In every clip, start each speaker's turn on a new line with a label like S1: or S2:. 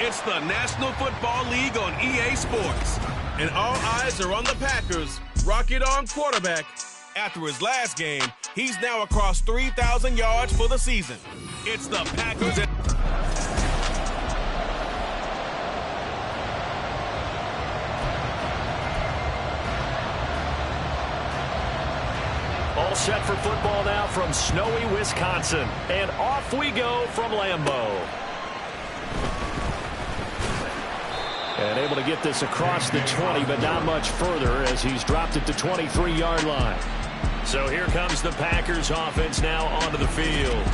S1: It's the National Football League on EA Sports, and all eyes are on the Packers' rocket-on quarterback. After his last game, he's now across 3,000 yards for the season. It's the Packers.
S2: All set for football now from snowy Wisconsin, and off we go from Lambeau. And able to get this across the 20, but not much further as he's dropped it to 23-yard line. So here comes the Packers offense now onto the field.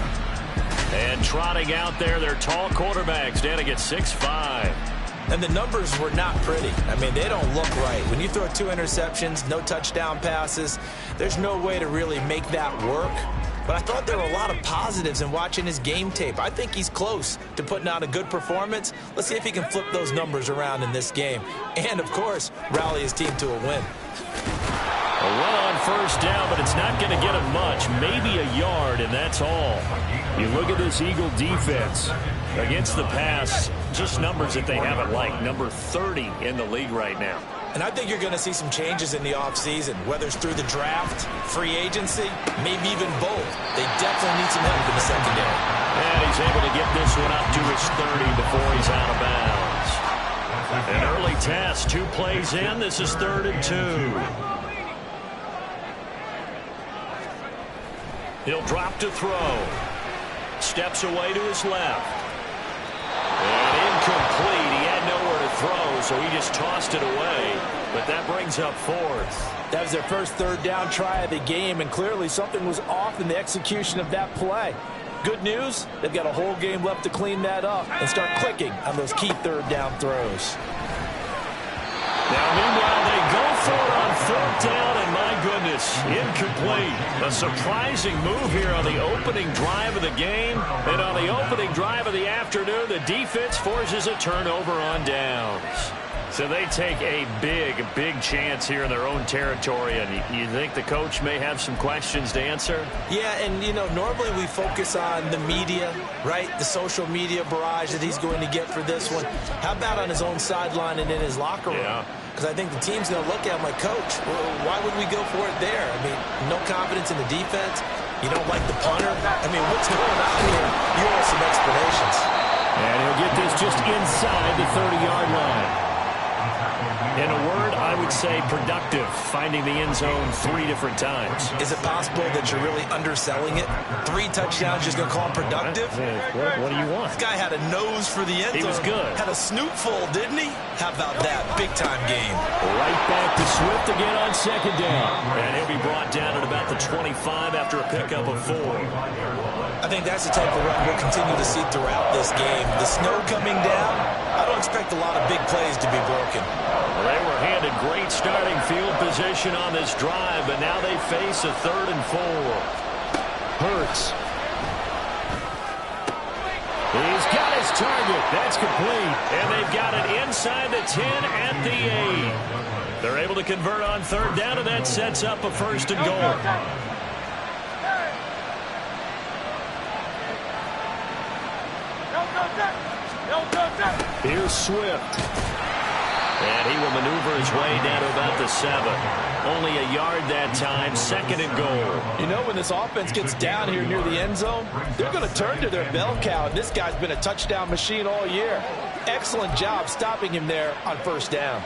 S2: And trotting out there, their tall quarterbacks standing at 6'5".
S3: And the numbers were not pretty. I mean, they don't look right. When you throw 2 interceptions, no touchdown passes, there's no way to really make that work. But I thought there were a lot of positives in watching his game tape. I think he's close to putting out a good performance. Let's see if he can flip those numbers around in this game. And, of course, rally his team to a win.
S2: A run on first down, but it's not going to get him much. Maybe a yard, and that's all. You look at this Eagle defense against the pass, just numbers that they haven't liked. Number 30 in the league right now.
S3: And I think you're going to see some changes in the offseason, whether it's through the draft, free agency, maybe even both. They definitely need some help in the secondary.
S2: And he's able to get this one up to his 30 before he's out of bounds. An early test, 2 plays in. This is 3rd and 2. He'll drop to throw. Steps away to his left. And incomplete. He had nowhere to throw, so he just tossed it away. But that brings up 4th.
S4: That was their first 3rd down try of the game, and clearly something was off in the execution of that play. Good news, they've got a whole game left to clean that up and start clicking on those key 3rd down throws.
S2: Now, meanwhile, they go for it on 4th down, and my goodness, incomplete. A surprising move here on the opening drive of the game. And on the opening drive of the afternoon, the defense forces a turnover on downs. So they take a big chance here in their own territory. And you think the coach may have some questions to answer?
S3: Yeah, and, you know, normally we focus on the media, right? The social media barrage that he's going to get for this one. How about on his own sideline and in his locker room?
S2: Yeah.
S3: Because I think the team's going to look at him like, Coach, why would we go for it there? I mean, no confidence in the defense. You don't like the punter. I mean, what's going on here? You want some explanations.
S2: And he'll get this just inside the 30-yard line. In a word, I would say productive, finding the end zone 3 different times.
S3: Is it possible that you're really underselling it? 3 touchdowns, just going to call him productive?
S2: What do you want?
S3: This guy had a nose for the end zone.
S2: He was good.
S3: Had a snoot full, didn't he? How about that? Big-time game.
S2: Right back to Swift again on 2nd down. And he'll be brought down at about the 25 after a pickup of 4.
S3: I think that's the type of run we'll continue to see throughout this game. The snow coming down, I don't expect a lot of big plays to be broken.
S2: Well, they were handed great starting field position on this drive, but now they face a 3rd and 4. Hurts. He's got his target. That's complete. And they've got it inside the 10 at the 8. They're able to convert on 3rd down, and that sets up a 1st and goal. Here's Swift. And he will maneuver his way down to about the 7. Only a yard that time, 2nd and goal.
S4: You know, when this offense gets down here near the end zone, they're going to turn to their bell cow, and this guy's been a touchdown machine all year. Excellent job stopping him there on 1st down.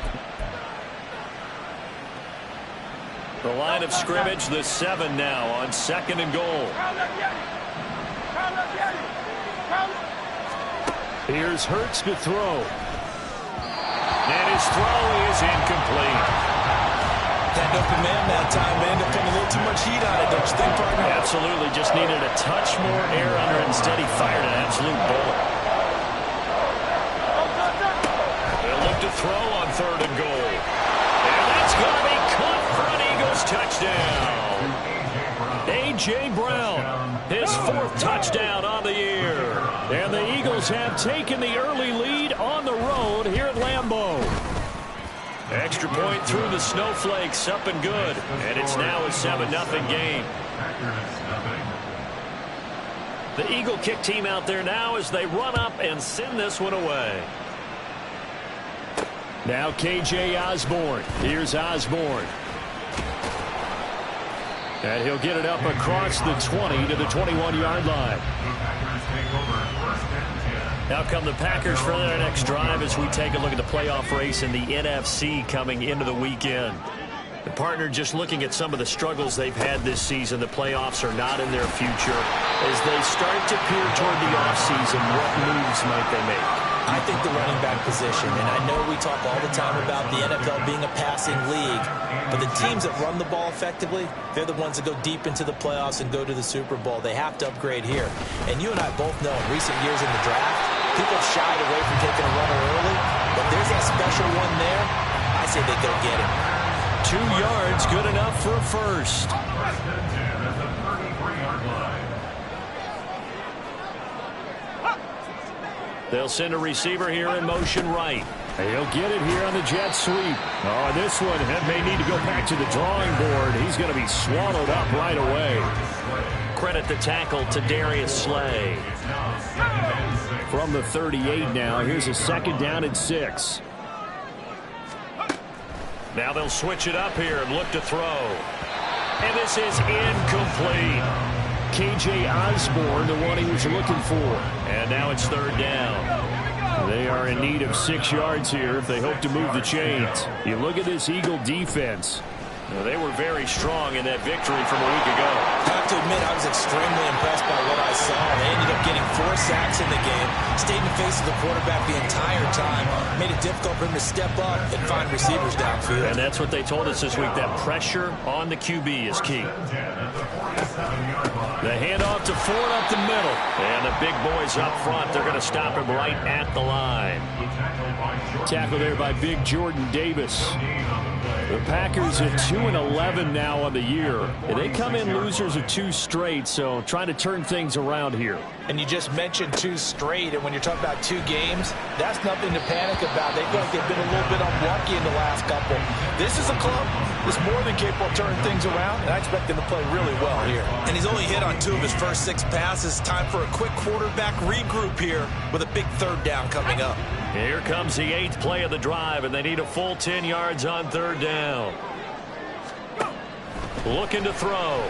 S2: The line of scrimmage, the 7 now on 2nd and goal. Here's Hurts to throw. And his throw is incomplete.
S3: That open man that time may end up putting a little too much heat on it, don't you think, partner?
S2: Absolutely. Just needed a touch more air under it. Instead, he fired an absolute bullet. They'll look to throw on 3rd and goal. And that's going to be caught for an Eagles touchdown. A.J. Brown, his 4th touchdown on the year. And the Eagles have taken the early lead on the road here at Lambeau. Extra point through the snowflakes, up and good. And it's now a 7-0 game. The Eagle kick team out there now as they run up and send this one away. Now K.J. Osborne. Here's Osborne. And he'll get it up across the 20 to the 21-yard line. Now come the Packers for their next drive as we take a look at the playoff race in the NFC coming into the weekend. The partner just looking at some of the struggles they've had this season. The playoffs are not in their future. As they start to peer toward the offseason, what moves might they make?
S3: I think the running back position, and I know we talk all the time about the NFL being a passing league, but the teams that run the ball effectively, they're the ones that go deep into the playoffs and go to the Super Bowl. They have to upgrade here. And you and I both know in recent years in the draft, people have shied away from taking a runner early, but there's that special one there. I say they go get him.
S2: 2 yards, good enough for a first. They'll send a receiver here in motion right. He'll get it here on the jet sweep. Oh, this one may need to go back to the drawing board. He's going to be swallowed up right away. Credit the tackle to Darius Slay. From the 38 now, here's a 2nd down and 6. Now they'll switch it up here and look to throw. And this is incomplete. K.J. Osborne, the one he was looking for. And now it's 3rd down. They are in need of 6 yards here if they hope to move the chains. You look at this Eagle defense. Well, they were very strong in that victory from a week ago.
S3: I have to admit, I was extremely impressed by what I saw. They ended up getting 4 sacks in the game, stayed in the face of the quarterback the entire time, made it difficult for him to step up and find receivers downfield.
S2: And that's what they told us this week, that pressure on the QB is key. The handoff to Ford up the middle. And the big boys up front, they're going to stop him right at the line. Tackle there by big Jordan Davis. The Packers at 2-11 now on the year. And they come in losers of 2 straight, so trying to turn things around here.
S4: And you just mentioned 2 straight, and when you're talking about 2 games, that's nothing to panic about. They feel like they've been a little bit unlucky in the last couple. This is a club that's more than capable of turning things around, and I expect them to play really well here.
S3: And he's only hit on 2 of his first 6 passes. Time for a quick quarterback regroup here with a big 3rd down coming up.
S2: Here comes the 8th play of the drive, and they need a full 10 yards on 3rd down. Looking to throw.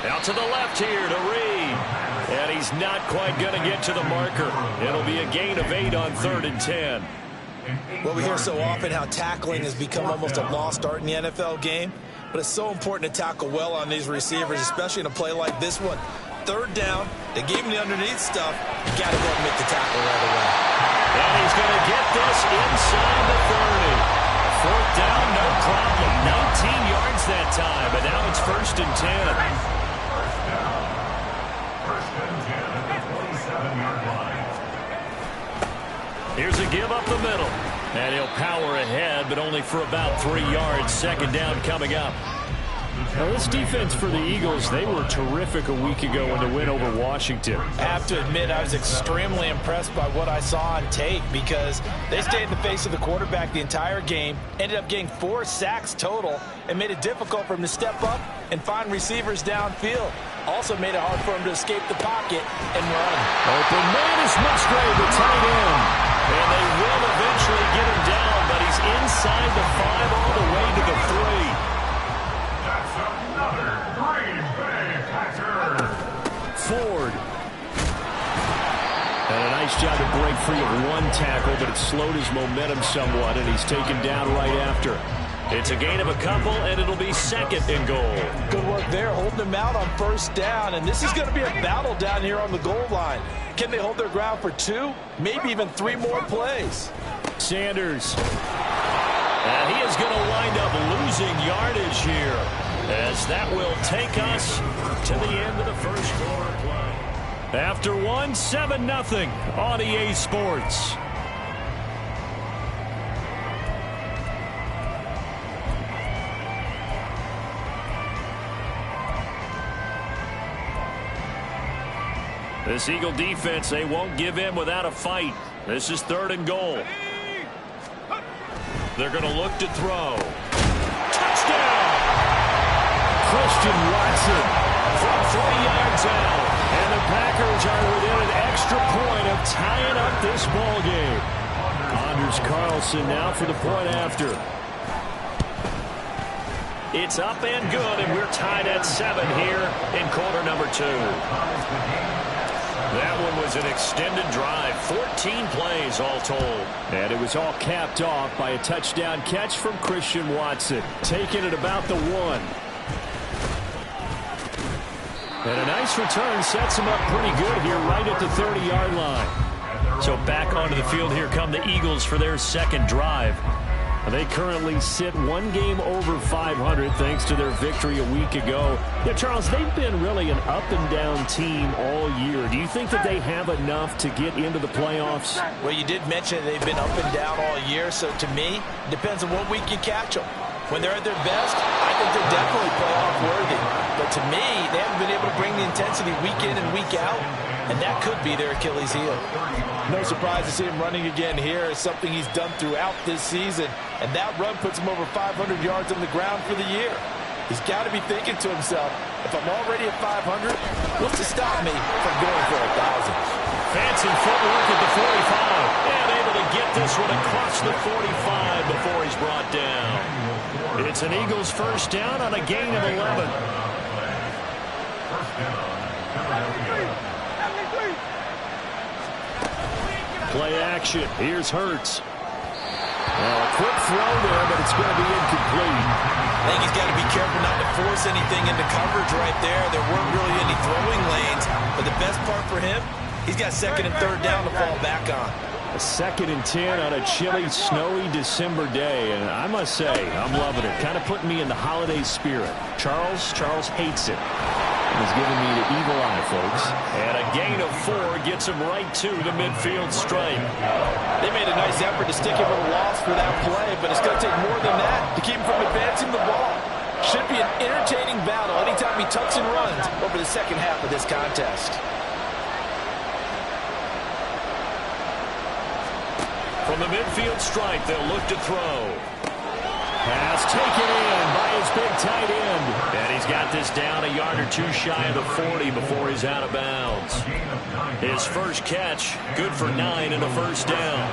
S2: Out to the left here to Reed. And he's not quite going to get to the marker. It'll be a gain of 8 on 3rd and 10.
S3: Well, we hear so often how tackling has become almost a lost art in the NFL game, but it's so important to tackle well on these receivers, especially in a play like this one. 3rd down, they gave him the underneath stuff. You got to go and make the tackle right away.
S2: And he's going to get this inside the 30. 4th down, no problem. 19 yards that time, and now it's 1st and 10. Here's a give up the middle. And he'll power ahead, but only for about 3 yards. 2nd down coming up. Now, this defense for the Eagles, they were terrific a week ago in the win over Washington.
S4: I have to admit, I was extremely impressed by what I saw on tape because they stayed in the face of the quarterback the entire game, ended up getting 4 sacks total, and made it difficult for him to step up and find receivers downfield. Also made it hard for him to escape the pocket and run.
S2: Open man is Musgrave, the tight end. And they will eventually get him down, but he's inside the 5 all the way to the 3. Ford. And a nice job to break free of 1 tackle, but it slowed his momentum somewhat, and he's taken down right after. It's a gain of a couple, and it'll be 2nd and goal.
S4: Good work there, holding him out on 1st down, and this is going to be a battle down here on the goal line. Can they hold their ground for 2, maybe even 3 more plays?
S2: Sanders. And he is going to wind up losing yardage here, as that will take us to the end of the first quarter play. After 1, 7-0 on EA Sports. This Eagle defense, they won't give in without a fight. This is 3rd and goal. They're going to look to throw. Touchdown! Christian Watson from 40 yards out. And the Packers are within an extra point of tying up this ball game. Anders Carlson now for the point after. It's up and good, and we're tied at 7 here in quarter number 2. That one was an extended drive, 14 plays all told. And it was all capped off by a touchdown catch from Christian Watson, taking it about the 1. And a nice return sets him up pretty good here right at the 30-yard line. So back onto the field here come the Eagles for their second drive. They currently sit 1 game over 500 thanks to their victory a week ago. Yeah, Charles, they've been really an up-and-down team all year. Do you think that they have enough to get into the playoffs?
S4: Well, you did mention they've been up and down all year, so to me, it depends on what week you catch them. When they're at their best, I think they're definitely playoff worthy. But to me, they haven't been able to bring the intensity week in and week out, and that could be their Achilles heel. No surprise to see him running again here. It's something he's done throughout this season, and that run puts him over 500 yards on the ground for the year. He's got to be thinking to himself, if I'm already at 500, what's to stop me from going for 1,000?
S2: Fancy footwork at the 45, and able to get this one across the 45 before he's brought down. It's an Eagles first down on a gain of 11. Play action. Here's Hurts. Well, a quick throw there, but it's going to be incomplete.
S4: I think he's got to be careful not to force anything into coverage right there. There weren't really any throwing lanes, but the best part for him, he's got 2nd and 3rd down to fall back on.
S2: A 2nd and 10 on a chilly, snowy December day, and I must say, I'm loving it. Kind of putting me in the holiday spirit. Charles hates it. He's giving me the evil eye, folks. And a gain of 4 gets him right to the midfield stripe.
S4: They made a nice effort to stick him with a loss for that play, but it's going to take more than that to keep him from advancing the ball. Should be an entertaining battle anytime he tucks and runs over the second half of this contest.
S2: From the midfield stripe, they'll look to throw. Pass taken in by his big tight end. And he's got this down a yard or 2 shy of the 40 before he's out of bounds. His first catch, good for 9 and a first down.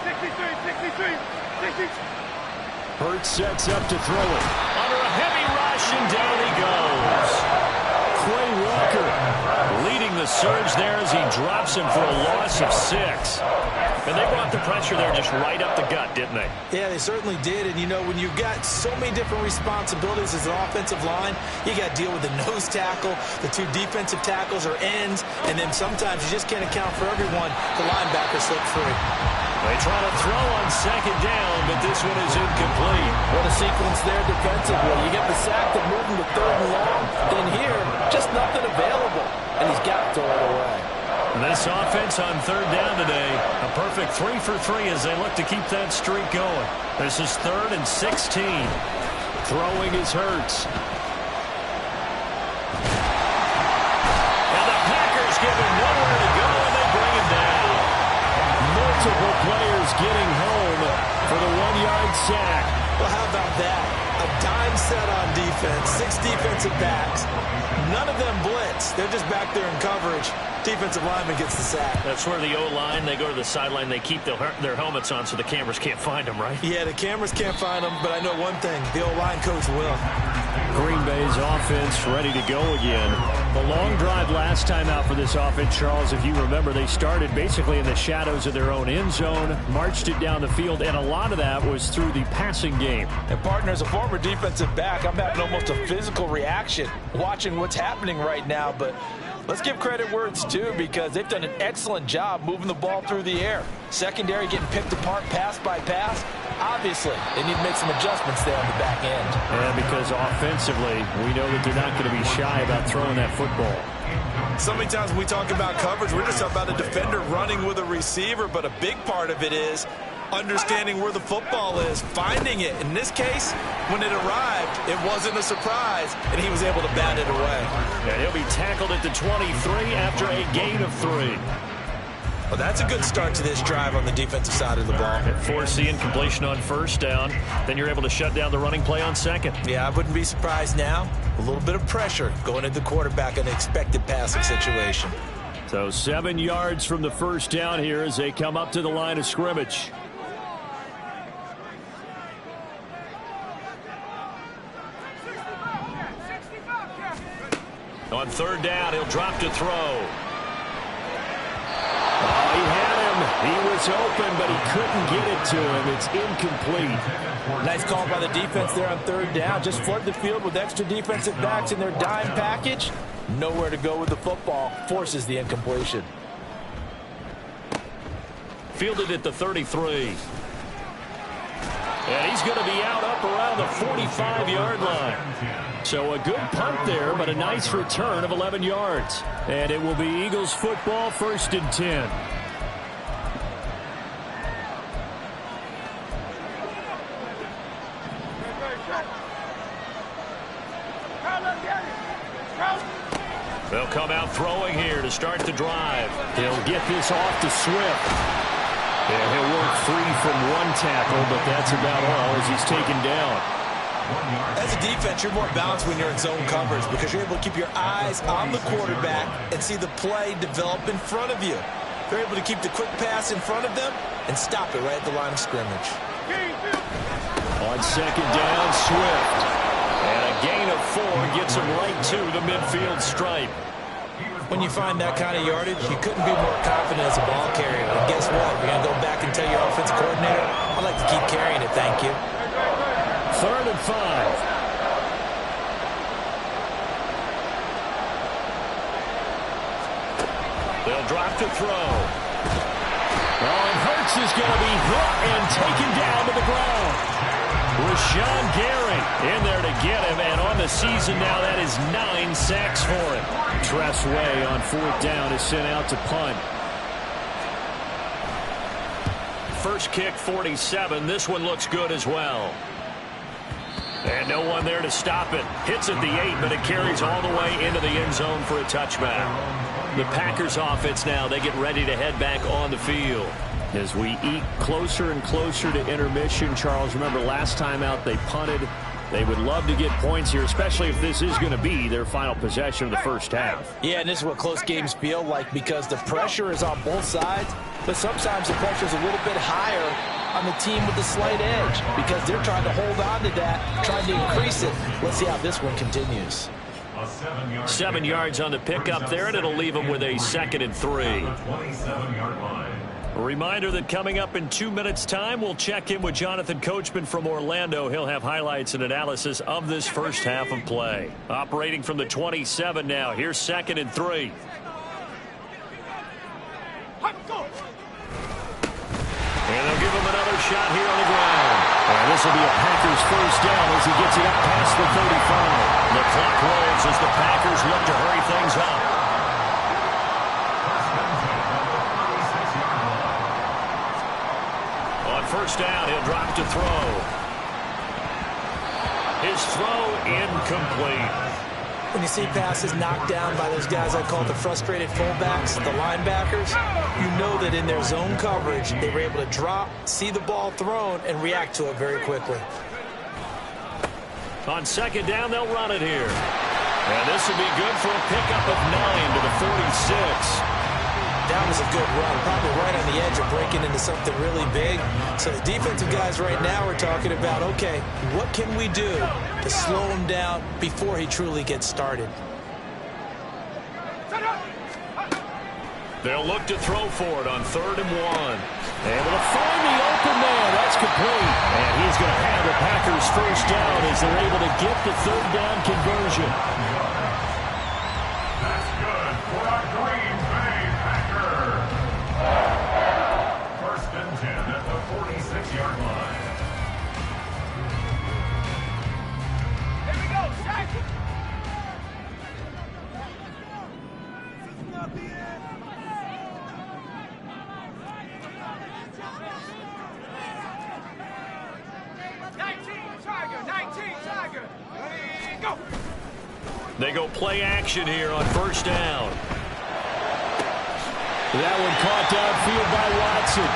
S5: 63.
S2: Hurts sets up to throw it. Under a heavy rush, and down he goes. Quay Walker leading the surge there as he drops him for a loss of 6. And they brought the pressure there just right up the gut, didn't they?
S4: Yeah, they certainly did. And, you know, when you've got so many different responsibilities as an offensive line, you got to deal with the nose tackle, the 2 defensive tackles or ends, and then sometimes you just can't account for everyone. The linebacker slipped free.
S2: They try to throw on 2nd down, but this one is incomplete.
S4: What a sequence there defensively. You get the sack to move him to 3rd and long. Then here, just nothing available. And he's got to throw it away.
S2: This offense on 3rd down today, a perfect 3 for 3 as they look to keep that streak going. This is 3rd and 16. Throwing is Hurts. And the Packers give him nowhere to go, and they bring him down. Multiple players getting home for the 1-yard sack.
S4: Well, how about that? A dime set on defense, 6 defensive backs. None of them blitz. They're just back there in coverage. Defensive lineman gets the sack.
S2: That's where the O-line, they go to the sideline, they keep their helmets on so the cameras can't find them, right?
S4: Yeah, the cameras can't find them, but I know one thing. The O-line coach will.
S2: Green Bay's offense ready to go again. The long drive last time out for this offense, Charles, if you remember, they started basically in the shadows of their own end zone, marched it down the field, and a lot of that was through the passing game.
S4: And partner, as a former defensive back, I'm having almost a physical reaction watching what's happening right now, but let's give credit where it's due because they've done an excellent job moving the ball through the air. Secondary getting picked apart pass by pass. Obviously, they need to make some adjustments there on the back end.
S2: And because offensively, we know that they're not going to be shy about throwing that football.
S4: So many times when we talk about coverage, we're just talking about a defender running with a receiver, but a big part of it is understanding where the football is, finding it. In this case, when it arrived, it wasn't a surprise, and he was able to bat it away.
S2: And he'll be tackled at the 23 after a gain of 3.
S3: Well, that's a good start to this drive on the defensive side of the ball.
S2: Force the incompletion on first down. Then you're able to shut down the running play on second.
S3: Yeah, I wouldn't be surprised now. A little bit of pressure going at the quarterback in an expected passing situation.
S2: So 7 yards from the first down here as they come up to the line of scrimmage. On third down, he'll drop to throw. Oh, he had him. He was open, but he couldn't get it to him. It's incomplete.
S4: Nice call by the defense there on third down. Just flood the field with extra defensive backs in their dime package. Nowhere to go with the football. Forces the incompletion.
S2: Fielded at the 33. And he's going to be out up around the 45-yard line. So a good punt there, but a nice return of 11 yards. And it will be Eagles football, 1st and 10. They'll come out throwing here to start the drive. He'll get this off to Swift. And he'll work free from one tackle, but that's about all as he's taken down.
S3: As a defense, you're more balanced when you're in zone coverage because you're able to keep your eyes on the quarterback and see the play develop in front of you. They're able to keep the quick pass in front of them and stop it right at the line of scrimmage.
S2: On second down, Swift. And a gain of 4 gets him right to the midfield stripe.
S3: When you find that kind of yardage, you couldn't be more confident as a ball carrier. And guess what? You're going to go back and tell your offensive coordinator, I'd like to keep carrying it, thank you.
S2: 3rd and 5. They'll drop to throw. Oh, and Hurts is going to be hit and taken down to the ground. Rashawn Gary in there to get him, and on the season now, that is 9 sacks for him. Tress Way on 4th down is sent out to punt. First kick, 47. This one looks good as well. And no one there to stop it. Hits at the 8, but it carries all the way into the end zone for a touchback. The Packers offense now, they get ready to head back on the field. As we eat closer and closer to intermission, Charles, remember last time out they punted. They would love to get points here, especially if this is going to be their final possession of the first half.
S4: Yeah, and this is what close games feel like because the pressure is on both sides, but sometimes the pressure is a little bit higher on the team with the slight edge because they're trying to hold on to that, trying to increase it. Let's see how this one continues.
S2: 7 yards on the pickup there, and it'll leave them with a 2nd and 3. A reminder that coming up in 2 minutes' time, we'll check in with Jonathan Coachman from Orlando. He'll have highlights and analysis of this first half of play. Operating from the 27 now. Here's 2nd and 3. And they'll give him another shot here on the ground. And this will be a Packers first down as he gets it up past the 35. The clock rolls as the Packers look to hurry things up. First down, he'll drop to throw. His throw incomplete.
S3: When you see passes knocked down by those guys I call the frustrated fullbacks, the linebackers, you know that in their zone coverage, they were able to drop, see the ball thrown, and react to it very quickly.
S2: On second down, they'll run it here. And this will be good for a pickup of 9 to the 46.
S3: That was a good run, probably right on the edge of breaking into something really big. So the defensive guys right now are talking about, okay, what can we do to slow him down before he truly gets started?
S2: They'll look to throw for it on 3rd and 1. Able to find the open man. That's complete. And he's going to have the Packers first down as they're able to get the 3rd down conversion.
S5: That's good for our Green Bay Packers. 1st and 10 at the 46-yard line. Here we go, Shaq.
S2: They go play action here on first down. That one caught downfield by Watson.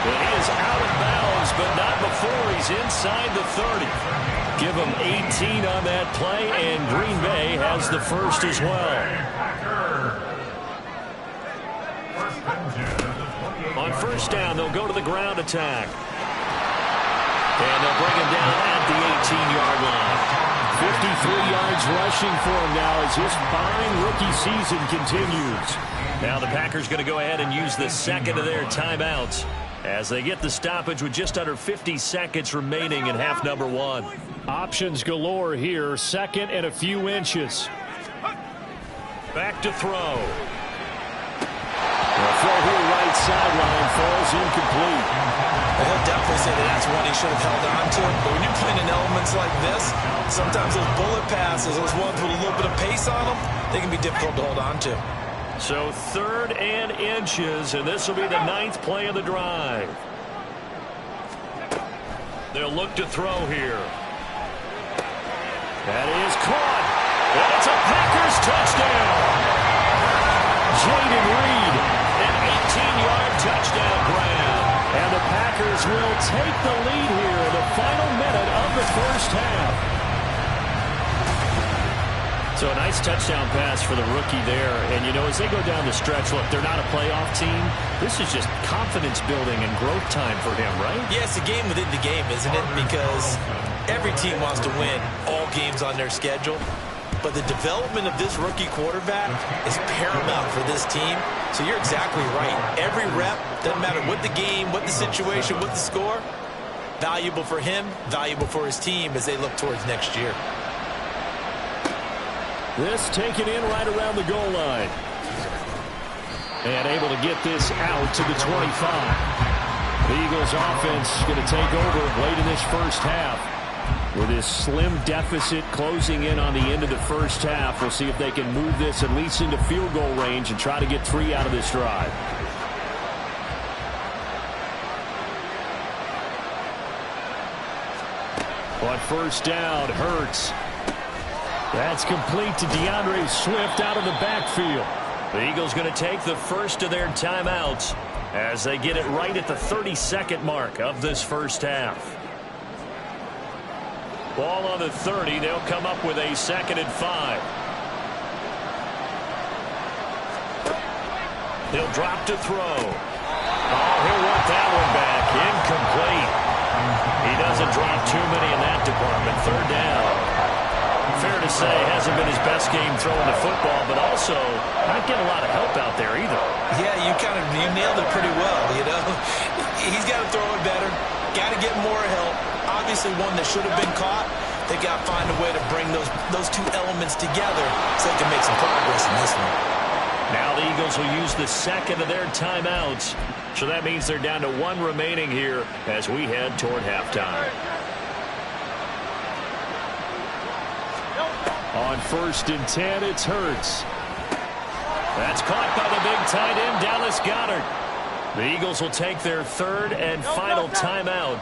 S2: And he is out of bounds, but not before he's inside the 30. Give him 18 on that play, and Green Bay has the first as well. On first down, they'll go to the ground attack. And they'll bring him down at the 18-yard line. 53 yards rushing for him now as his fine rookie season continues. Now the Packers going to go ahead and use the second of their timeouts as they get the stoppage with just under 50 seconds remaining in half number one. Options galore here. Second and a few inches. Back to throw. The throw here right sideline falls incomplete.
S4: Well, he'll definitely say that that's one he should have held on to. But when you're playing in elements like this, sometimes those bullet passes, those ones with a little bit of pace on them, they can be difficult to hold on to.
S2: So third and inches, and this will be the 9th play of the drive. They'll look to throw here. That is caught. And it's a Packers touchdown. Jaden Reed, an 18-yard touchdown grab. And the Packers will take the lead here in the final minute of the first half. So a nice touchdown pass for the rookie there. And, you know, as they go down the stretch, look, they're not a playoff team. This is just confidence building and growth time for him, right?
S4: Yeah, it's a game within the game, isn't it? Because every team wants to win all games on their schedule. But the development of this rookie quarterback is paramount for this team. So you're exactly right. Every rep, doesn't matter what the game, what the situation, what the score, valuable for him, valuable for his team as they look towards next year.
S2: This taken in right around the goal line. And able to get this out to the 25. The Eagles offense going to take over late in this first half. With this slim deficit closing in on the end of the first half, we'll see if they can move this at least into field goal range and try to get 3 out of this drive. On first down, Hurts. That's complete to DeAndre Swift out of the backfield. The Eagles going to take the first of their timeouts as they get it right at the 32nd mark of this first half. Ball on the 30. They'll come up with a 2nd and 5. He'll drop to throw. Oh, he'll want that one back. Incomplete. He doesn't drop too many in that department. 3rd down. Fair to say, hasn't been his best game throwing the football, but also not getting a lot of help out there either.
S4: Yeah, you nailed it pretty well, you know. He's got to throw it better, got to get more help. Obviously one that should have been caught. They got to find a way to bring those two elements together so they can make some progress in this one.
S2: Now the Eagles will use the second of their timeouts. So that means they're down to 1 remaining here as we head toward halftime. On 1st and 10, it's Hurts. That's caught by the big tight end, Dallas Goedert. The Eagles will take their 3rd and final timeout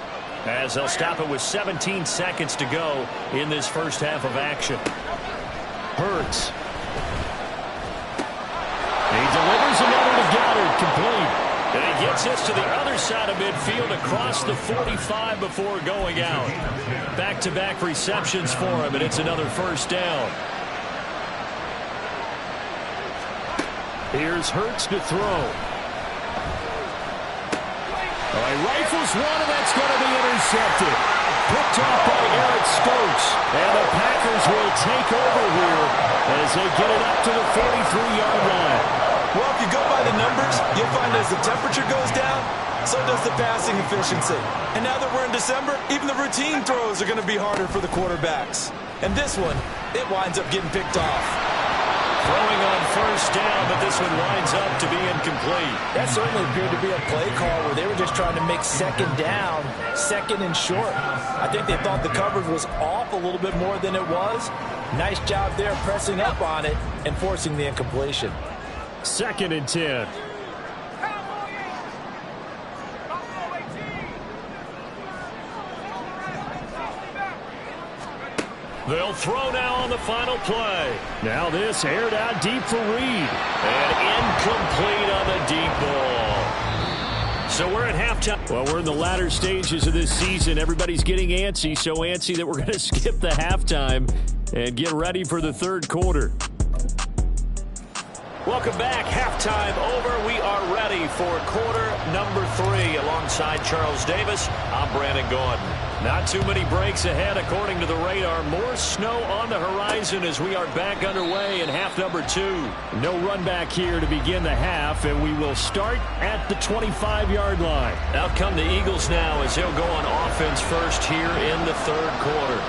S2: as they'll stop it with 17 seconds to go in this first half of action. Hurts. He delivers another to Goedert, complete. And he gets this to the other side of midfield across the 45 before going out. Back-to-back receptions for him, and it's another first down. Here's Hurts to throw. All right, rifles one, and that's going to be intercepted. Picked off by Eric Stokes. And the Packers will take over here as they get it up to the 43-yard line.
S4: Well, if you go by the numbers, you'll find as the temperature goes down, so does the passing efficiency. And now that we're in December, even the routine throws are going to be harder for the quarterbacks. And this one, it winds up getting picked off.
S2: Throwing on first down, but this one winds up to be incomplete.
S4: That certainly appeared to be a play call where they were just trying to make 2nd down, 2nd and short. I think they thought the coverage was off a little bit more than it was. Nice job there pressing up on it and forcing the incompletion.
S2: 2nd and 10. They'll throw now on the final play. Now this aired out deep for Reed. And incomplete on the deep ball. So we're at halftime. Well, we're in the latter stages of this season. Everybody's getting antsy, so antsy that we're going to skip the halftime and get ready for the third quarter. Welcome back. Halftime over. We are ready for quarter number 3. Alongside Charles Davis, I'm Brandon Gordon. Not too many breaks ahead according to the radar. More snow on the horizon as we are back underway in half number 2. No run back here to begin the half, and we will start at the 25-yard line. Out come the Eagles now as they'll go on offense first here in the third quarter.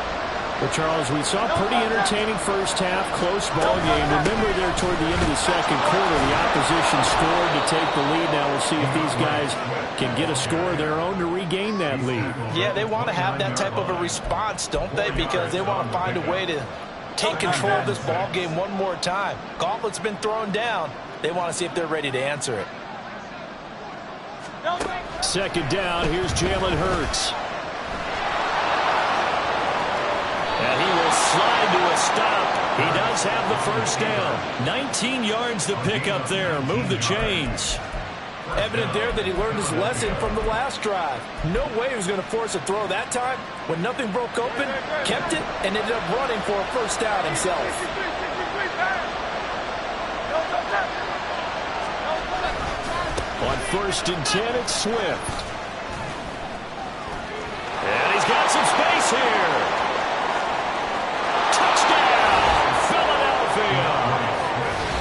S2: Well, Charles, we saw a pretty entertaining first half, close ball game. Remember there toward the end of the second quarter, the opposition scored to take the lead. Now we'll see if these guys can get a score of their own to regain that lead.
S4: Yeah, they want to have that type of a response, don't they? Because they want to find a way to take control of this ball game one more time. Gauntlet's been thrown down. They want to see if they're ready to answer it.
S2: Second down, here's Jalen Hurts. And he will slide to a stop. He does have the first down. 19 yards to pick up there. Move the chains.
S4: Evident there that he learned his lesson from the last drive. No way he was going to force a throw that time. When nothing broke open, kept it, and ended up running for a first down himself.
S2: On 1st and 10, it's Swift. And he's got some space here.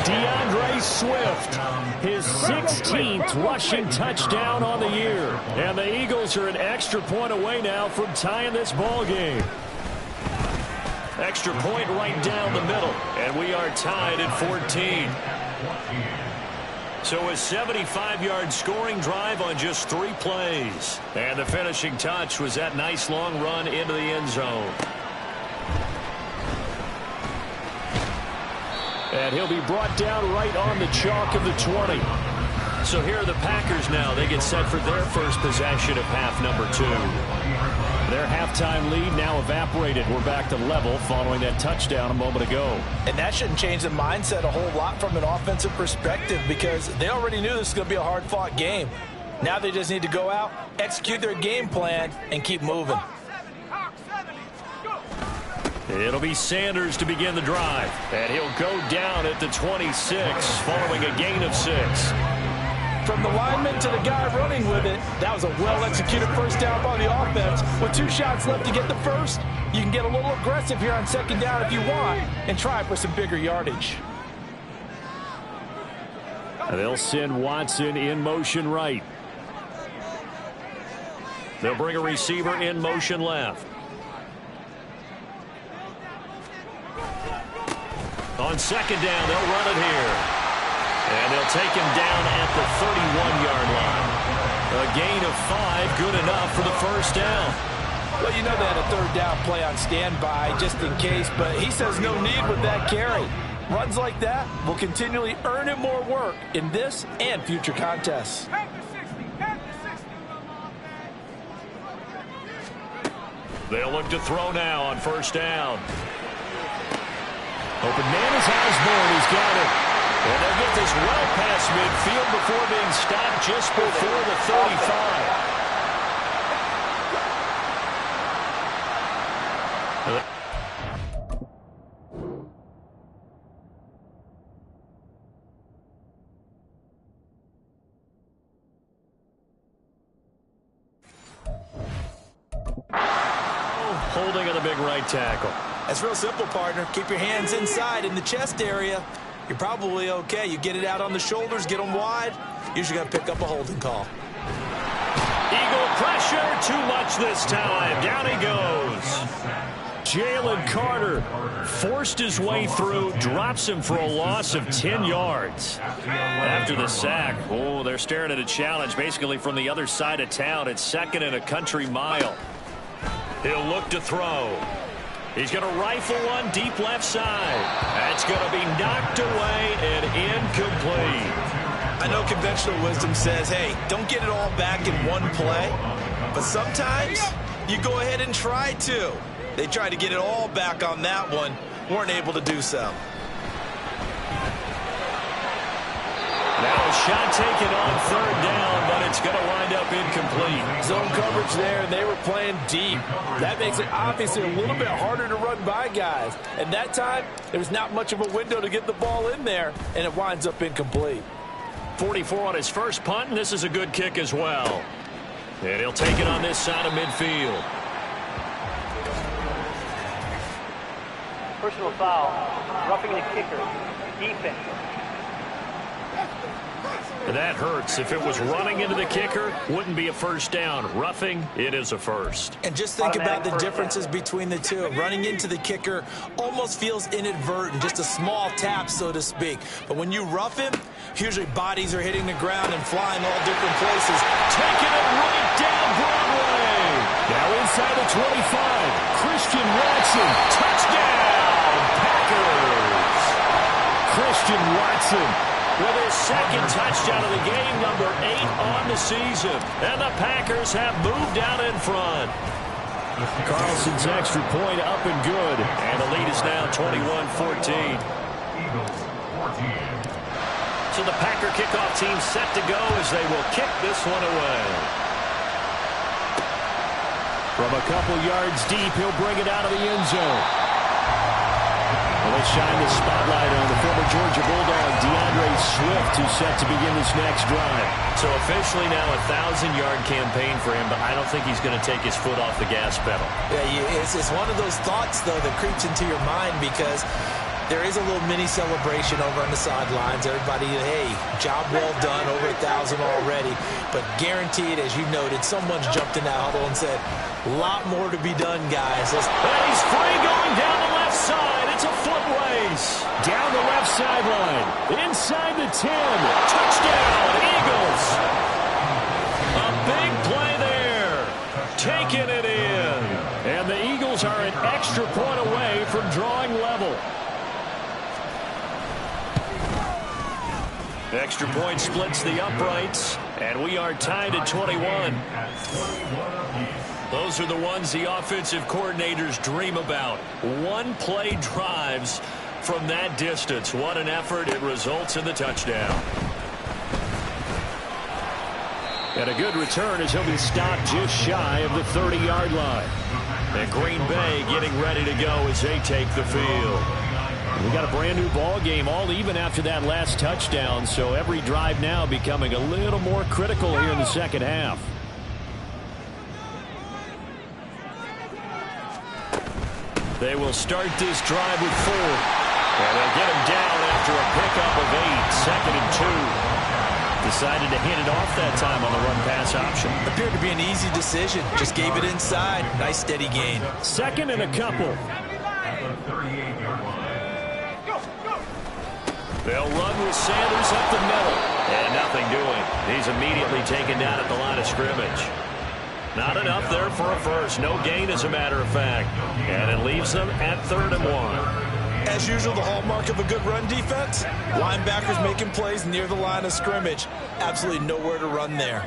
S2: DeAndre Swift, his 16th rushing touchdown on the year. And the Eagles are an extra point away now from tying this ball game. Extra point right down the middle. And we are tied at 14. So a 75-yard scoring drive on just 3 plays. And the finishing touch was that nice long run into the end zone. And he'll be brought down right on the chalk of the 20. So here are the Packers now. They get set for their first possession of half number 2. Their halftime lead now evaporated. We're back to level following that touchdown a moment ago.
S4: And that shouldn't change the mindset a whole lot from an offensive perspective because they already knew this was going to be a hard-fought game. Now they just need to go out, execute their game plan, and keep moving.
S2: It'll be Sanders to begin the drive. And he'll go down at the 26 following a gain of 6.
S4: From the lineman to the guy running with it, that was a well-executed first down by the offense. With 2 shots left to get the first, you can get a little aggressive here on second down if you want and try for some bigger yardage.
S2: They'll send Watson in motion right. They'll bring a receiver in motion left. On second down, they'll run it here. And they'll take him down at the 31-yard line. A gain of 5, good enough for the first down.
S4: Well, you know they had a third down play on standby just in case, but he says no need with that carry. Runs like that will continually earn him more work in this and future contests.
S2: They'll look to throw now on first down. Open man is Osborne. He's got it. And they'll get this well past midfield before being stopped just before the 35. Holding on the big right tackle.
S3: That's real simple, partner. Keep your hands inside in the chest area. You're probably okay. You get it out on the shoulders, get them wide. Usually going to pick up a holding call.
S2: Eagle pressure, too much this time. Down he goes. Jalen Carter forced his way through, drops him for a loss of 10 yards. After the sack, oh, they're staring at a challenge basically from the other side of town. It's 2nd and a country mile. He'll look to throw. He's going to rifle one deep left side. That's going to be knocked away and incomplete.
S3: I know conventional wisdom says, hey, don't get it all back in one play. But sometimes you go ahead and try to. They tried to get it all back on that one. Weren't able to do so.
S2: Now a shot taken on 3rd down, but it's going to wind up
S4: zone coverage there, and they were playing deep. That makes it obviously a little bit harder to run by guys. And that time, there was not much of a window to get the ball in there, and it winds up incomplete.
S2: 44 on his first punt, and this is a good kick as well. And he'll take it on this side of midfield.
S6: Personal foul, roughing the kicker, defense.
S2: That hurts. If it was running into the kicker, wouldn't be a first down. Roughing, it is a first.
S3: And just think about the differences between the two. Running into the kicker almost feels inadvertent, just a small tap, so to speak. But when you rough him, usually bodies are hitting the ground and flying all different places.
S2: Taking it right down Broadway. Now inside the 25. Christian Watson. Touchdown, Packers. Christian Watson with his second touchdown of the game, number 8 on the season. And the Packers have moved out in front. Carlson's extra point up and good. And the lead is now 21-14. So the Packer kickoff team set to go as they will kick this one away. From a couple yards deep, he'll bring it out of the end zone. Well, let's shine the spotlight on the former Georgia Bulldog, DeAndre Swift, who's set to begin this next drive. So officially now a 1,000-yard campaign for him, but I don't think he's going to take his foot off the gas pedal.
S3: Yeah, it's one of those thoughts, though, that creeps into your mind because there is a little mini celebration over on the sidelines. Everybody, hey, job well done, over 1,000 already. But guaranteed, as you noted, someone's jumped in that huddle and said, a lot more to be done, guys.
S2: And he's free going down the left side. It's a foot race. Down the left sideline. Inside the 10. Touchdown, Eagles. A big play there. Taking it in. And the Eagles are an extra point away from drawing level. Extra point splits the uprights, and we are tied at 21. Those are the ones the offensive coordinators dream about. One-play drives from that distance. What an effort. It results in the touchdown. And a good return as he'll be stopped just shy of the 30-yard line. And Green Bay getting ready to go as they take the field. We got a brand new ball game, all even after that last touchdown, so every drive now becoming a little more critical here in the second half. They will start this drive with 4. And they'll get him down after a pickup of 8, 2nd and 2. Decided to hand it off that time on the run-pass option.
S3: Appeared to be an easy decision. Just gave it inside. Nice steady gain.
S2: 2nd and a couple. They'll run with Sanders up the middle. And nothing doing. He's immediately taken down at the line of scrimmage. Not enough there for a first. No gain, as a matter of fact. And it leaves them at 3rd and 1.
S3: As usual, the hallmark of a good run defense, linebackers making plays near the line of scrimmage. Absolutely nowhere to run there.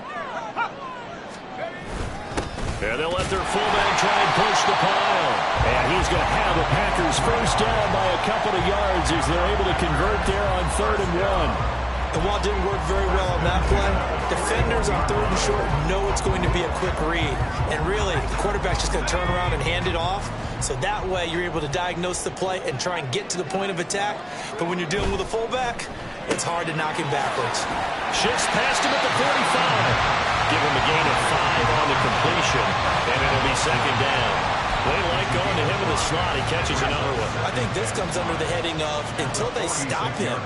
S2: And they'll let their fullback try and push the pile. And he's going to have the Packers first down by a couple of yards as they're able to convert there on 3rd and 1.
S3: And while it didn't work very well on that play, defenders on 3rd and short know it's going to be a quick read. And really, the quarterback's just going to turn around and hand it off. So that way, you're able to diagnose the play and try and get to the point of attack. But when you're dealing with a fullback, it's hard to knock him backwards.
S2: Shifts past him at the 45. Give him a gain of 5 on the completion, and it'll be 2nd down. They like going to him in the slot. He catches another one.
S3: I think this comes under the heading of, until they stop him,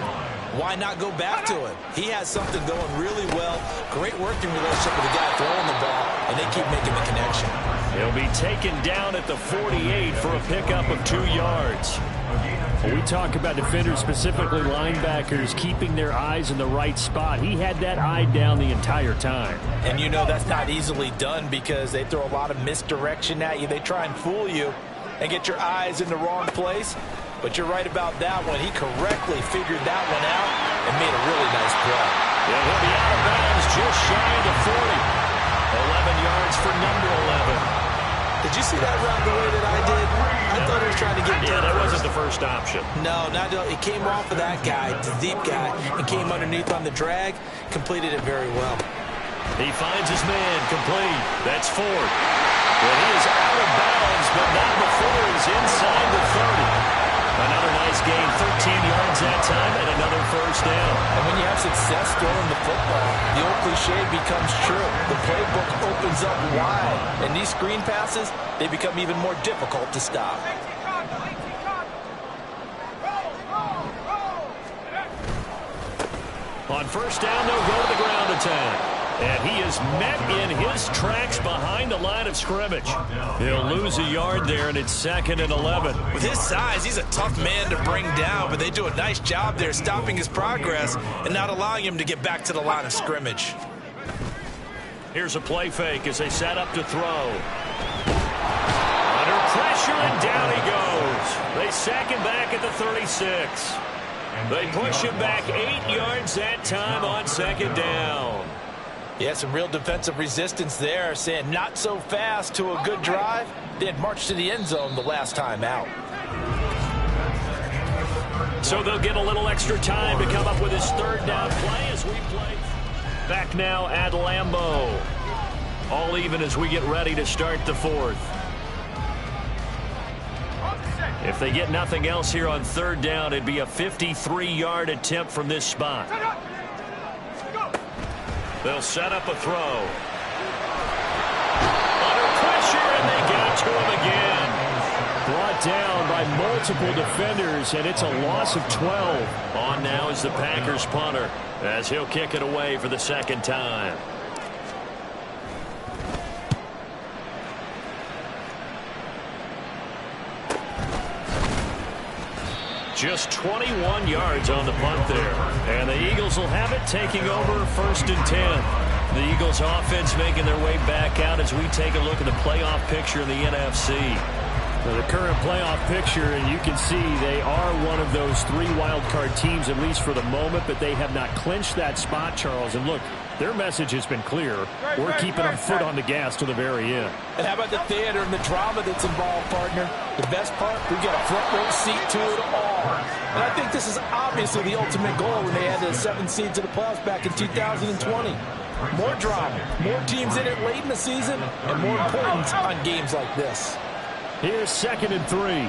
S3: why not go back to it? He has something going really well. Great working relationship with the guy throwing the ball, and they keep making the connection.
S2: He'll be taken down at the 48 for a pickup of 2 yards. When we talk about defenders, specifically linebackers, keeping their eyes in the right spot, he had that eye down the entire time.
S4: And you know that's not easily done because they throw a lot of misdirection at you. They try and fool you and get your eyes in the wrong place. But you're right about that one. He correctly figured that one out and made a really nice play.
S2: Yeah, he'll be out of bounds just shy of the 40. 11 yards for number 11.
S3: Did you see that route the way that I did? I thought he was trying to get
S2: Yeah, that wasn't the first option.
S3: No, it came off of that guy, the deep guy, and came underneath on the drag. Completed it very well.
S2: He finds his man, complete. That's Ford. And he is out of bounds, but not before he's inside the 30. Another nice gain, 13 yards that time, and another first down.
S4: And when you have success throwing the football, the old cliche becomes true. The playbook opens up wide, and these screen passes, they become even more difficult to stop.
S2: On first down, they'll go to the ground attack. And he is met in his tracks behind the line of scrimmage. He'll lose a yard there, and it's 2nd and 11.
S3: With his size, he's a tough man to bring down, but they do a nice job there stopping his progress and not allowing him to get back to the line of scrimmage.
S2: Here's a play fake as they set up to throw. Under pressure, and down he goes. They sack him back at the 36. They push him back 8 yards that time on 2nd down.
S4: Yeah, some real defensive resistance there, saying not so fast to a good drive, then march to the end zone the last time out.
S2: So they'll get a little extra time to come up with his 3rd down play as we play. Back now at Lambeau. All even as we get ready to start the 4th. If they get nothing else here on 3rd down, it'd be a 53-yard attempt from this spot. They'll set up a throw. Under pressure, and they get to him again. Brought down by multiple defenders, and it's a loss of 12. On now is the Packers punter, as he'll kick it away for the 2nd time. Just 21 yards on the punt there. And the Eagles will have it, taking over 1st and 10. The Eagles offense making their way back out as we take a look at the playoff picture in the NFC.
S7: Well, the current playoff picture, and you can see they are one of those 3 wild card teams, at least for the moment, but they have not clinched that spot, Charles. And look, their message has been clear. We're keeping our foot on the gas to the very end.
S4: And how about the theater and the drama that's involved, partner? The best part, we get a front row seat to it all. And I think this is obviously the ultimate goal when they had the 7th seed to the playoffs back in 2020. More drama, more teams in it late in the season, and more importance on games like this.
S7: Here's 2nd and 3.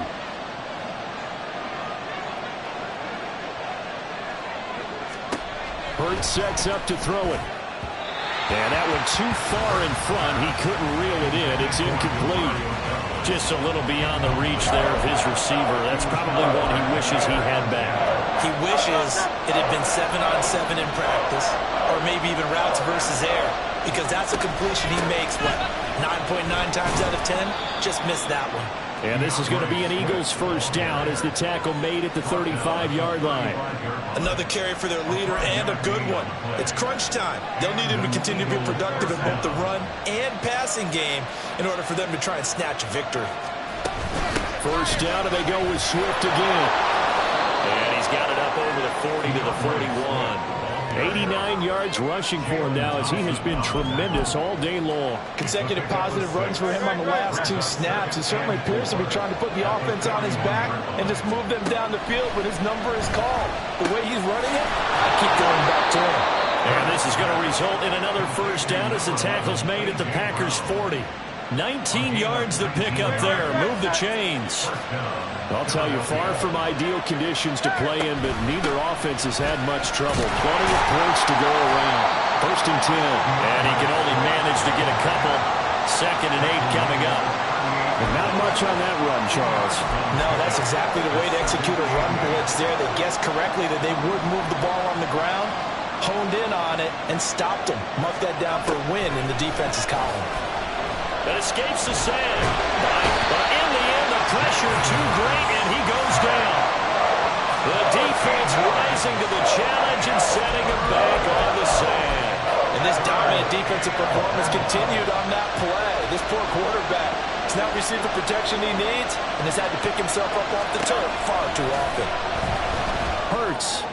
S7: Hurts sets up to throw it. And that one too far in front. He couldn't reel it in. It's incomplete.
S2: Just a little beyond the reach there of his receiver. That's probably one he wishes he had back.
S3: He wishes it had been 7-on-7 in practice, or maybe even routes versus air, because that's a completion he makes, what, 9.9 times out of 10? Just missed that one.
S7: And this is going to be an Eagles 1st down as the tackle made at the 35-yard line.
S3: Another carry for their leader, and a good one. It's crunch time. They'll need him to continue to be productive in both the run and passing game in order for them to try and snatch a victory.
S7: 1st down, and they go with Swift again.
S2: And he's got it up over the 40 to the 41.
S7: 89 yards rushing for him now as he has been tremendous all day long.
S4: Consecutive positive runs for him on the last 2 snaps. He certainly appears to be trying to put the offense on his back and just move them down the field when his number is called. The way he's running it, I keep going back to him.
S2: And this is going to result in another 1st down as the tackle's made at the Packers 40. 19 yards to pick up there. Move the chains.
S7: I'll tell you, far from ideal conditions to play in, but neither offense has had much trouble. Plenty of points to go around. 1st and 10.
S2: And he can only manage to get a couple. 2nd and 8 coming up.
S7: And not much on that run, Charles.
S4: No, that's exactly the way to execute a run blitz there. They guessed correctly that they would move the ball on the ground, honed in on it, and stopped them. Marked that down for a win in the defense's column.
S2: That escapes the sand. But in the end, the pressure too great, and he goes down. The defense rising to the challenge and setting him back on the sand.
S4: And this dominant defensive performance continued on that play. This poor quarterback has not received the protection he needs and has had to pick himself up off the turf far too often.
S7: Hurts.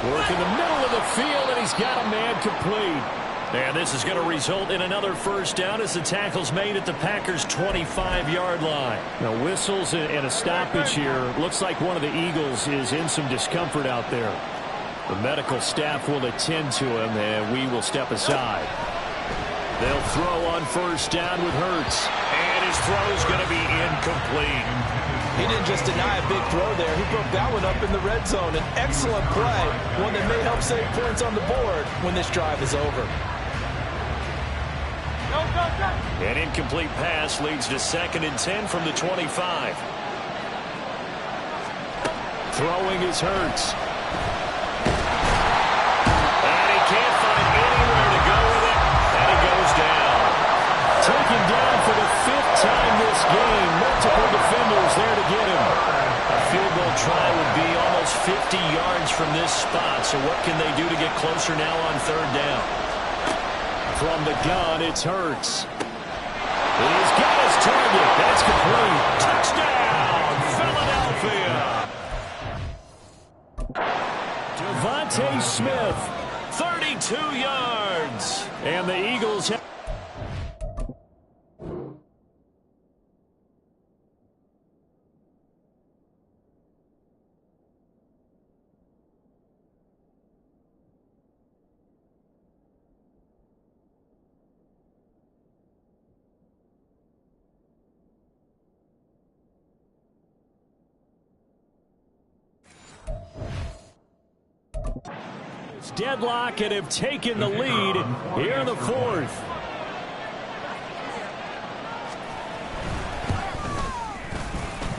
S7: Work in the middle of the field, and he's got a man complete.
S2: And this is going to result in another 1st down as the tackle's made at the Packers' 25-yard line.
S7: Now, whistles and a stoppage here. Looks like one of the Eagles is in some discomfort out there. The medical staff will attend to him, and we will step aside. They'll throw on first down with Hurts.
S2: And his throw is going to be incomplete.
S4: He didn't just deny a big throw there. He broke that one up in the red zone. An excellent play, one that may help save points on the board when this drive is over.
S2: An incomplete pass leads to 2nd and 10 from the 25.
S7: Throwing is Hurts.
S2: And he can't find anywhere to go with it. And he goes down.
S7: Taken down for the 5th time this game. Multiple defenders there to get him.
S2: A field goal try would be almost 50 yards from this spot. So what can they do to get closer now on 3rd down?
S7: From the gun, it's Hurts. He's got his target. That's complete.
S2: Touchdown, Philadelphia.
S7: Devontae Smith.
S2: 32 yards.
S7: And the Eagles have... deadlock and have taken the lead here in the 4th.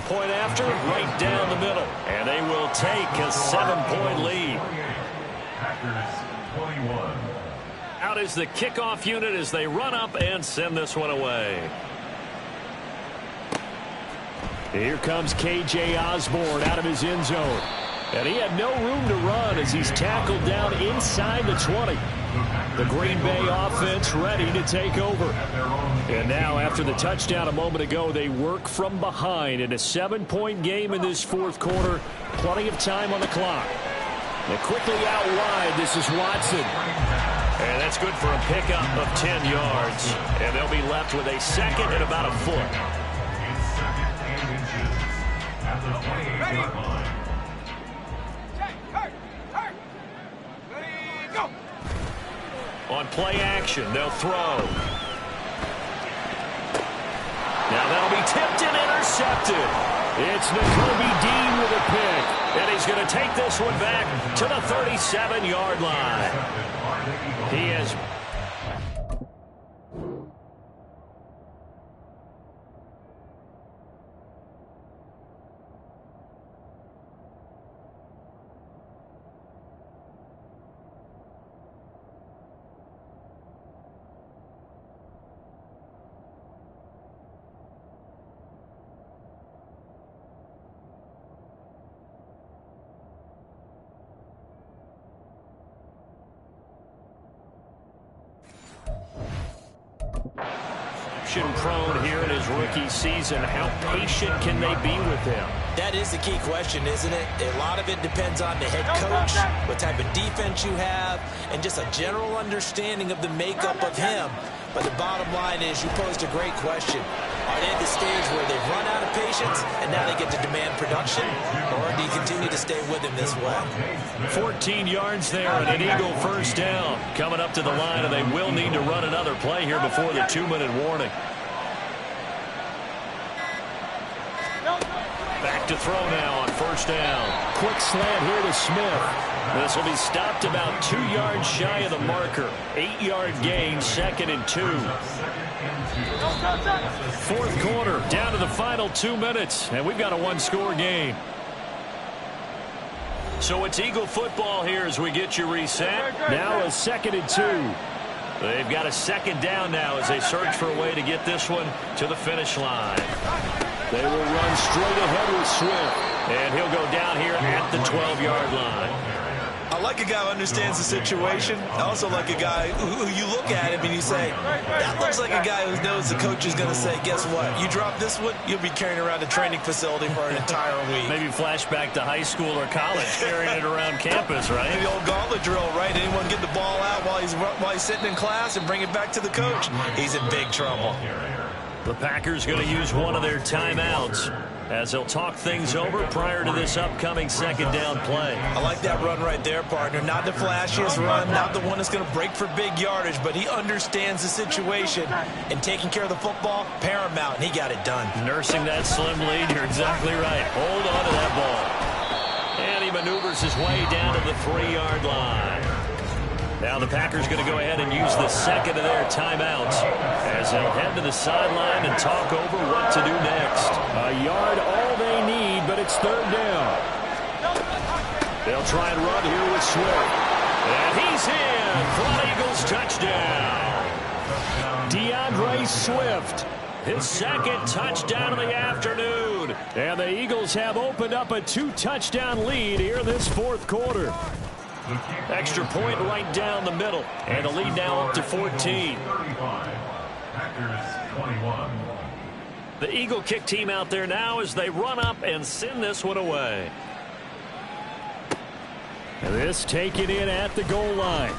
S2: Point after, right down the middle. And they will take a 7-point lead. Out is the kickoff unit as they run up and send this one away.
S7: Here comes K.J. Osborne out of his end zone. And he had no room to run as he's tackled down inside the 20. The Green Bay offense ready to take over. And now, after the touchdown a moment ago, they work from behind in a 7-point game in this 4th quarter. Plenty of time on the clock. They quickly out wide. This is Watson.
S2: And that's good for a pickup of 10 yards. And they'll be left with a 2nd and about a foot.
S5: At the 28-yard line.
S2: On play action, they'll throw. Now that'll be tipped and intercepted.
S7: It's Nakobe Dean with a pick.
S2: And he's going to take this one back to the 37-yard line. He has... prone here in his rookie season. How patient can they be with him?
S3: That is the key question, isn't it? A lot of it depends on the head coach, what type of defense you have, and just a general understanding of the makeup of him. But the bottom line is, you posed a great question. Are they at the stage where they've run out of patience and now they get to demand production? Or do you continue to stay with him this way?
S2: 14 yards there and an Eagle first down. Coming up to the line, and they will need to run another play here before the 2-minute warning. Back to throw now on first down.
S7: Quick slant here to Smith.
S2: This will be stopped about 2 yards shy of the marker. 8-yard gain, 2nd and 2. 4th quarter, down to the final 2 minutes, and we've got a 1-score game. So it's Eagle football here as we get you reset.
S7: Now a 2nd and 2.
S2: They've got a 2nd down now as they search for a way to get this one to the finish line.
S7: They will run straight ahead with Swift.
S2: And he'll go down here at the 12-yard line.
S3: I like a guy who understands the situation. I also like a guy who you look at him and you say, that looks like a guy who knows the coach is going to say, guess what? You drop this one, you'll be carrying around a training facility for an entire week.
S2: Maybe flashback to high school or college, carrying it around campus, right?
S3: The old gauntlet drill, right? Anyone get the ball out while he's sitting in class and bring it back to the coach? He's in big trouble.
S2: The Packers going to use one of their timeouts. as they'll talk things over prior to this upcoming second down play.
S3: I like that run right there, partner. Not the flashiest run, not the one that's going to break for big yardage, but he understands the situation, and taking care of the football, paramount, and he got it done.
S2: Nursing that slim lead, you're exactly right. Hold on to that ball. And he maneuvers his way down to the 3-yard line. Now the Packers going to go ahead and use the second of their timeouts as they'll head to the sideline and talk over what to do next.
S7: A yard all they need, but it's third down. They'll try and run here with Swift.
S2: And he's in for an Eagles touchdown.
S7: DeAndre Swift, his second touchdown of the afternoon. And the Eagles have opened up a 2-touchdown lead here in this fourth quarter.
S2: Extra point right down the middle. And the lead now up to 14. The Eagle kick team out there now as they run up and send this one away.
S7: And this taken in at the goal line.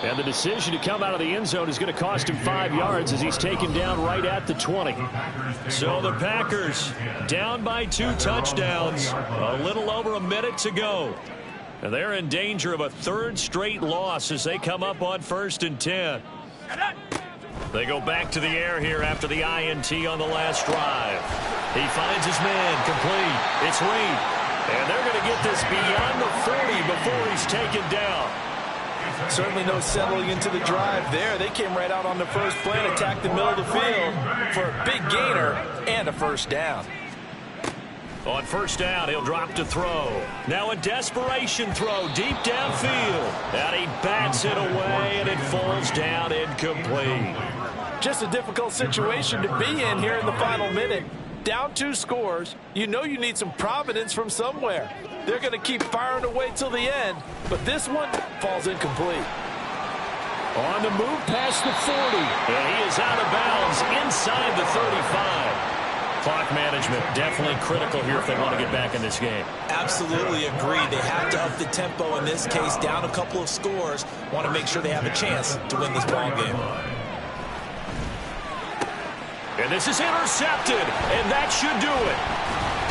S7: And the decision to come out of the end zone is going to cost him 5 yards as he's taken down right at the 20.
S2: So the Packers down by 2 touchdowns. A little over a minute to go. And they're in danger of a 3rd straight loss as they come up on 1st and 10. They go back to the air here after the INT on the last drive. He finds his man complete. It's Reed. And they're going to get this beyond the 40 before he's taken down.
S4: Certainly no settling into the drive there. They came right out on the first play and attacked the middle of the field for a big gainer and a first down.
S2: On first down, he'll drop to throw. Now a desperation throw deep downfield. And he bats it away, and it falls down incomplete.
S4: Just a difficult situation to be in here in the final minute. Down 2 scores. You know you need some providence from somewhere. They're going to keep firing away till the end, but this one falls incomplete.
S7: On the move past the 40.
S2: And he is out of bounds inside the 35. Clock management definitely critical here if they want to get back in this game.
S3: Absolutely agree. They have to up the tempo in this case, down a couple of scores. Want to make sure they have a chance to win this ball game.
S2: And this is intercepted, and that should do it.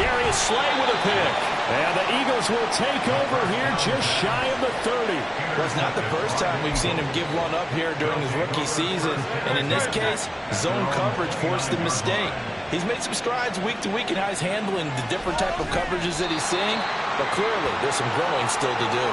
S2: Darius Slay with a pick.
S7: And the Eagles will take over here just shy of the 30.
S4: Well, it's not the first time we've seen him give one up here during his rookie season. And in this case, zone coverage forced the mistake. He's made some strides week to week in how he's handling the different type of coverages that he's seeing. But clearly, there's some growing still to do.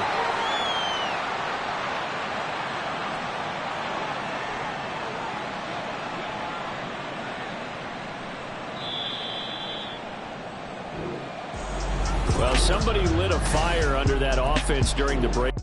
S7: Well, somebody lit a fire under that offense during the break.